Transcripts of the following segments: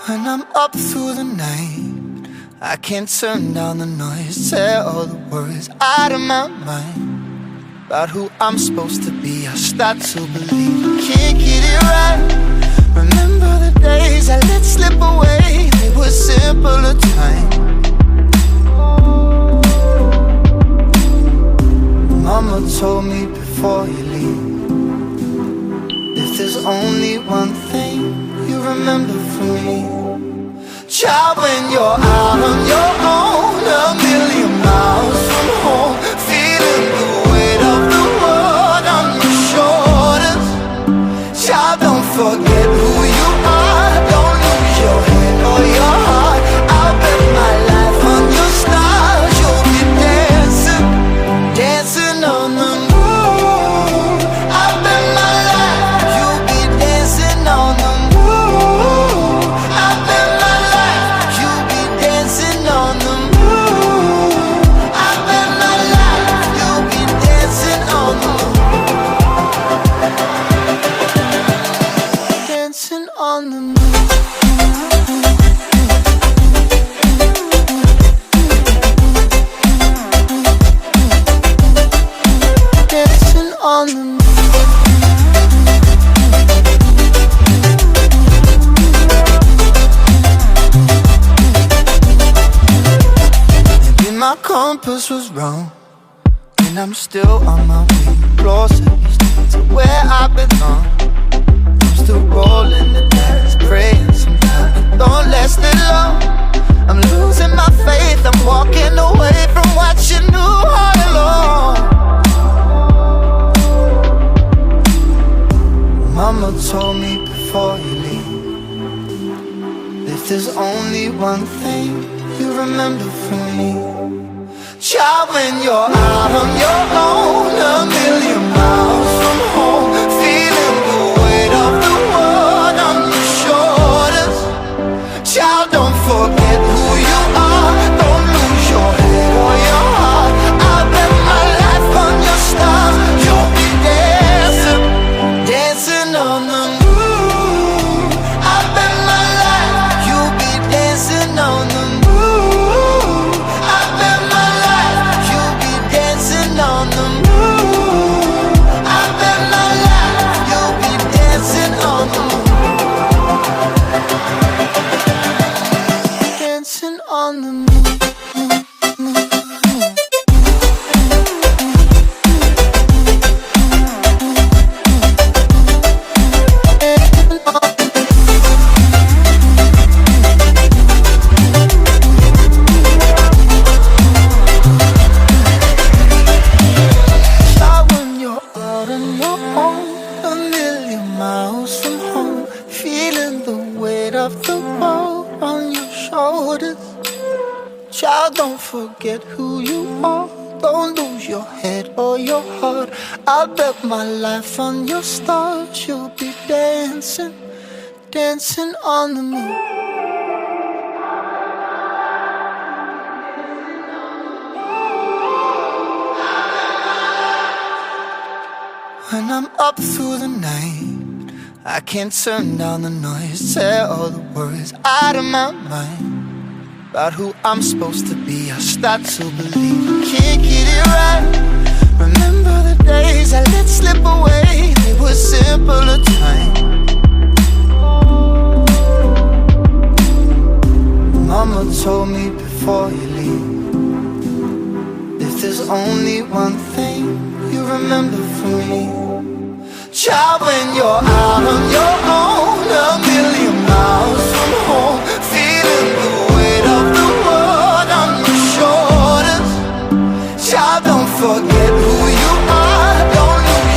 When I'm up through the night, I can't turn down the noise. Tear all the worries out of my mind about who I'm supposed to be. I start to believe I can't get it right. Remember the days I let slip away. They were simpler times. Mama told me before you leave, if there's only one thing you remember from me, child, when you're out on your own, a million miles from home, feeling the weight of the world on your shoulders. Child, don't forget who you are. Don't lose your head or your heart. I'll bet my life on your stars. You'll be dancing, dancing on the moon. I'll bet my life you'll be dancing on the moon. I'll bet my life you'll be dancing on the moon. I'll bet my life you'll be dancing on the moon. Dancing on the moon. Dancing on the moon. Maybe my compass was wrong, and I'm still on my way closer to where I belong. I'm still rolling the dice, praying sometimes it don't last it long. I'm losing my faith, I'm walking away from what you knew all along. Mama told me before you leave, if there's only one thing you remember from me, child, when you're out on your own, a million miles from home, feeling the weight of the world on your shoulders. Child, don't forget who you are. Don't lose your head or your heart. I'll bet my life on your stars. You'll be dancing, dancing on the moon. I'll bet my life you'll be dancing on the moon. I'll bet my life you'll be dancing on the moon. I'll bet my life you'll be dancing on the moon. Dancing on the moon. Start when you're out on your own, a million miles from home, feeling the weight of the world on your shoulders. Child, don't forget who you are. Don't lose your head or your heart. I'll bet my life on your stars. You'll be dancing, dancing on the moon. When I'm up through the night, I can't turn down the noise. Tear all the worries out of my mind about who I'm supposed to be. I start to believe I can't get it right. Remember the days I let slip away. They were simpler times. Mama told me before you leave, if there's only one thing you remember from me, child, when you're out on your own, a million miles from home, feeling the weight of the world on your shoulders. Child, don't forget who you are. Don't lose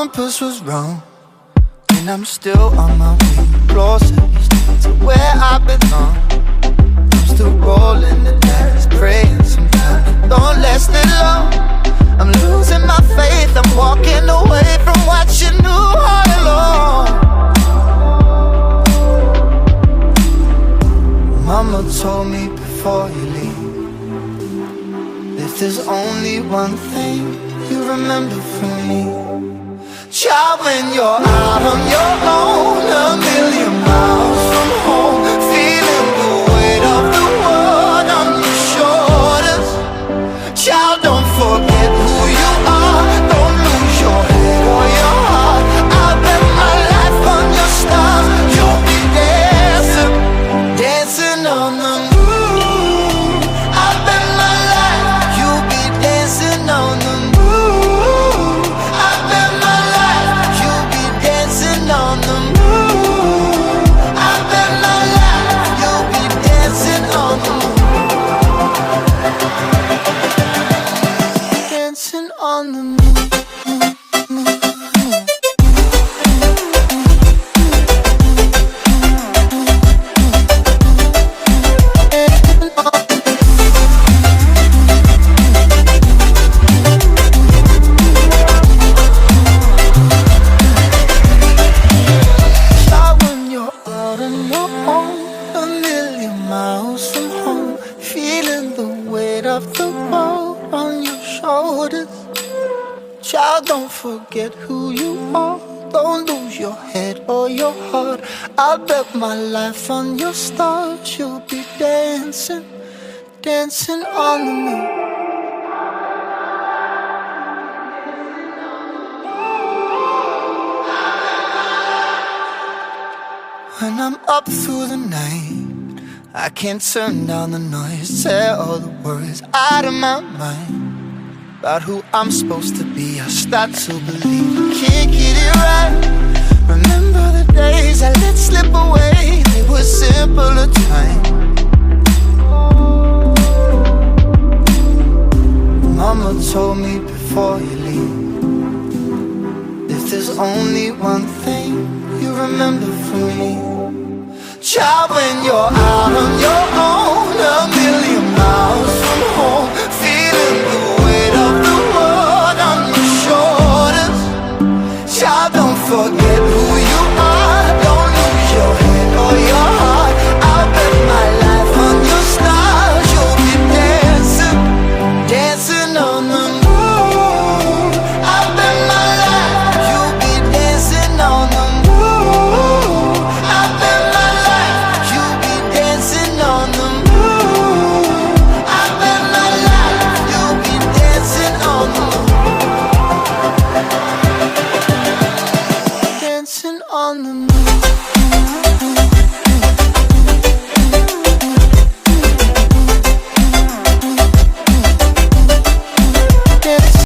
compass was wrong, and I'm still on my way closer to where I belong. I'm still rolling the dice, praying sometimes don't last it long. I'm losing my faith, I'm walking away from what you knew all along. Mama told me before you leave, if there's only one thing you remember from me, child, when you're out on your own, a million miles from home, feeling the weight of the world on your shoulders. Child, don't forget who you are, don't lose your head or your heart. I'll bet my life on your stars, you'll be dancing, dancing on the moon. I'll bet my life, you'll be dancing on the moon. I'll bet my life, you'll be dancing on the moon. I'll bet my life, you'll be dancing on the moon. Dancing on the moon. Child, when you're out on your own, a million miles from home, feeling the weight of the world on your shoulders. Child, don't forget who you are, don't lose your head or your heart. I'll bet my life on your stars, you'll be dancing, dancing on the moon. When I'm up through the night, I can't turn down the noise, tear all the worries out of my mind about who I'm supposed to be. I start to believe I can't get it right. Remember the days I let slip away, they were simpler times. Mama told me before you leave, if there's only one thing you remember from me, child, when you're out on your own, a million miles